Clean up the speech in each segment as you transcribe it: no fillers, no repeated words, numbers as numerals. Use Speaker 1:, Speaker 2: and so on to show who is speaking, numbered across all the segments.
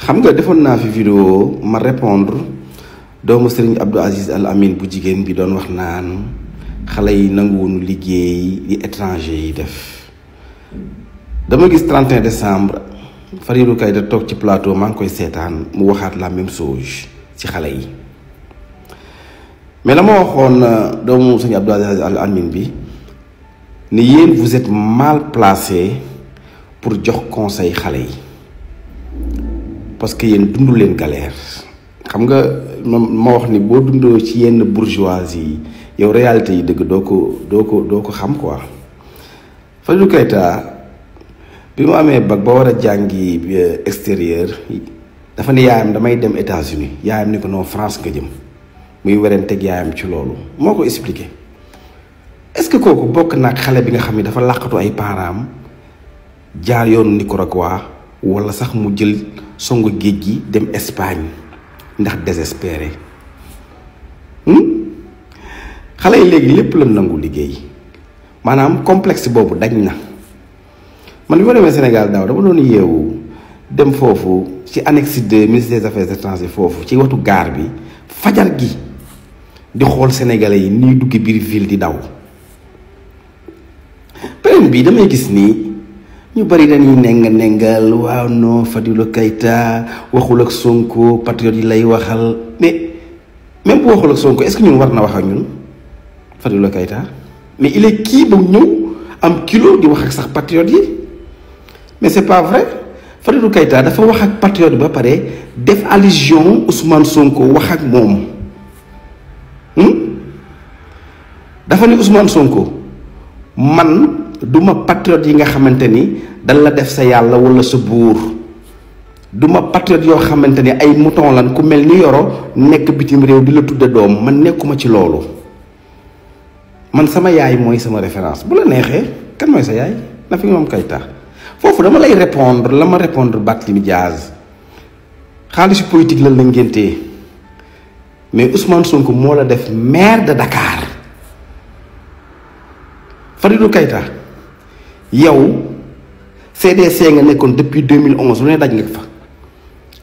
Speaker 1: xam nga defoon naa fi vidéo ma répondre doomu Serigne Abdou Aziz Al Amine bu jigéen bi doon wax naan xale yi nanguwuñu liggéey li étranger yi def. dama gis 31 décembre Fadilou Keita toog ci plateau maa ngi koy seetaan mu waxaat la même chose ci xale yi mais la ma waxoon doomu Serigne Abdou Aziz Al Amine bi ni yéen vous êtes mal placé pour jox conseil xale yi parce que yéen dundu leen galère. xam nga ma wax ni boo dundoo ci yenn bourgeoisie yi yow réalité yi dëgg doo ko xam quoi. Fadilou Keita bi mu amee bac ba war a jàngi extérieur dafa ne yaayam damay dem États-Unis yaayam ni ko non France nga jëm muy werenteeg yaayam ci loolu moo ko expliqué. est-ce que kooku bokk naag xale bi nga xam ni dafa làqatu ay parents jaar yoonu Nicaragua wala sax mu jël songu géej gi dem Espagne ndax désespéré xale yi léegi lépp la nangu liggéey maanaam complexe boobu dañ na. man bi ma demee Sénégal daaw dama doon yeewu dem foofu ci annexe 2 ministre des affaires étrangères foofu ci watu gaar bi fajar gi di xool sénégalais yi nii dugg biir ville di daw. beneen bi damay gis nii ñu bari dañuy nengal waaw non Fadilou Keita waxul ak Sonko patriote yi lay waxal mais même bu waxul ak Sonko est-ce que ñun war na wax ak ñun Fadilou Keita mais il est kii ba ñëw am kilo di wax ak sax patriote yi mais c'est pas vrai. Fadilou Keita dafa wax ak patriote ba pare def allusion Ousmane Sonko wax ak moom dafa ni Ousmane Sonko man duma patriote yi nga xamante ni dañ la def sa yàlla wala sa buur duma patriote yoo xamante ni ay mouton lan ku mel ni Yoro nekk bitim réew di la tudde doom man nekkuma ci loolu. man sama yaay mooy sama référence bu la neexee kan mooy sa yaay na fi moom Keita foofu dama lay répondre la ma répondre Barthélémy Dias xaalisu politique lan la ngéntee mais Ousmane Sonko moo la def maire de Dakar. Fadilou Keita yow CDC nga nekkoon depuis 2011 lu ne daj nga fa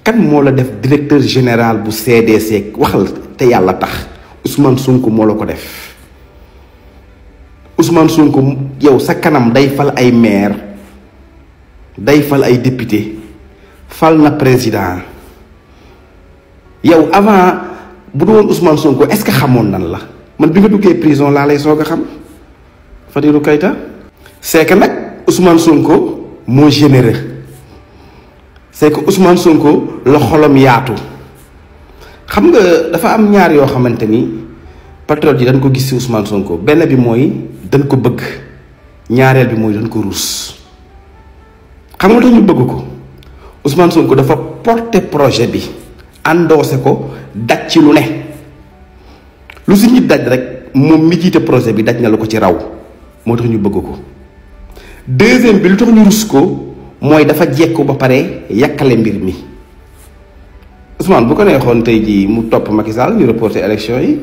Speaker 1: kan moo la def directeur général bu CDC waxal te yàlla tax Ousmane Sonko moo la ko def. Ousmane Sonko yow sa kanam day fal ay maire day fal ay député fal na président yow avant bu doon Ousmane Sonko est-ce que xamoon nan la man bi nga duggee prison laa lay soog a xam. Fadilou Keita c'est que nag Ousmane Sonko moo généreux c'est que Ousmane Sonko la xolam yaatu xam nga dafa am ñaar yoo xamante ni patriote yi dañ ko gis ci Ousmane Sonko benn bi mooy dañ ko bëgg ñaareel bi mooy dañ ko ruus. xam nga tax ñu bëgg ko Ousmane Sonko dafa porter projet bi endossé ko daj ci lu ne lu si ñi daj rek moom mi jiite projet bi daj na la ko ci raw. moo tax ñu bëgg ko deuxième bi lu tax ñu rus ko mooy dafa jekku ba pare yàkkale mbir mi Ousmane bu ko neexoon tey jii mu topp Macky Sall ñu reporter élection yi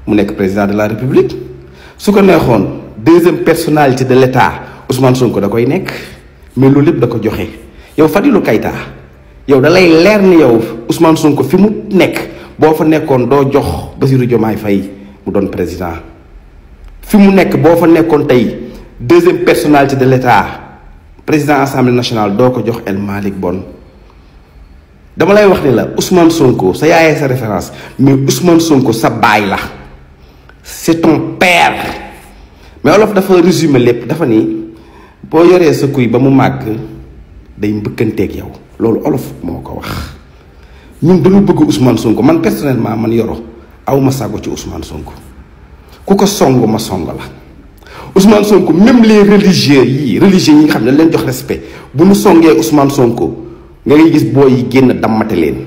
Speaker 1: mu nekk président de la République su ko neexoon deuxième personnalité de l'État Ousmane Sonko da koy nekk mais loolu lépp da ko joxe yow Fadilou Keita yow da lay leer ni yow Ousmane Sonko fi mu nekk boo fa nekkoon doo jox Bassirou Diomaye Faye mu doon président. fi mu nekk boo fa nekkoon tey deuxième personnalité de l'État président assemblée nationale doo ko jox El Malick Bon dama lay wax ni la Ousmane Sonko sa yaayee sa référence mais Ousmane Sonko sa baay la c'est ton père mais olof dafa résumer lépp dafa ni boo yoree sa kuy ba mu màgg day mbëkkanteeg yow loolu olof moo ko wax ñun dañu bëgg Ousmane Sonko man personnellement man Yoro awma sago ci Ousmane Sonko. ku ko song ma song la Ousmane Sonko même les religieux yi nga xam ne leen jox respect bu nu songee Ousmane Sonko nga ngay gis booy yi génn dammate leen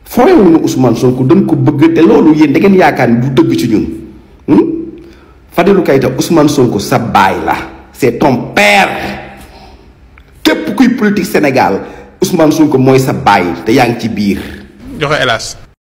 Speaker 1: fooyewuñu Ousmane Sonko dañ ko bëgg te loolu yéen da ngeen yaakaar ni du dëgg ci ñun. Fadilou Keita Ousmane Sonko sa baay la c'est ton père képp kuy politique Sénégal Ousmane Sonko mooy sa baay te yaa ngi ci biir.
Speaker 2: joxe hélas.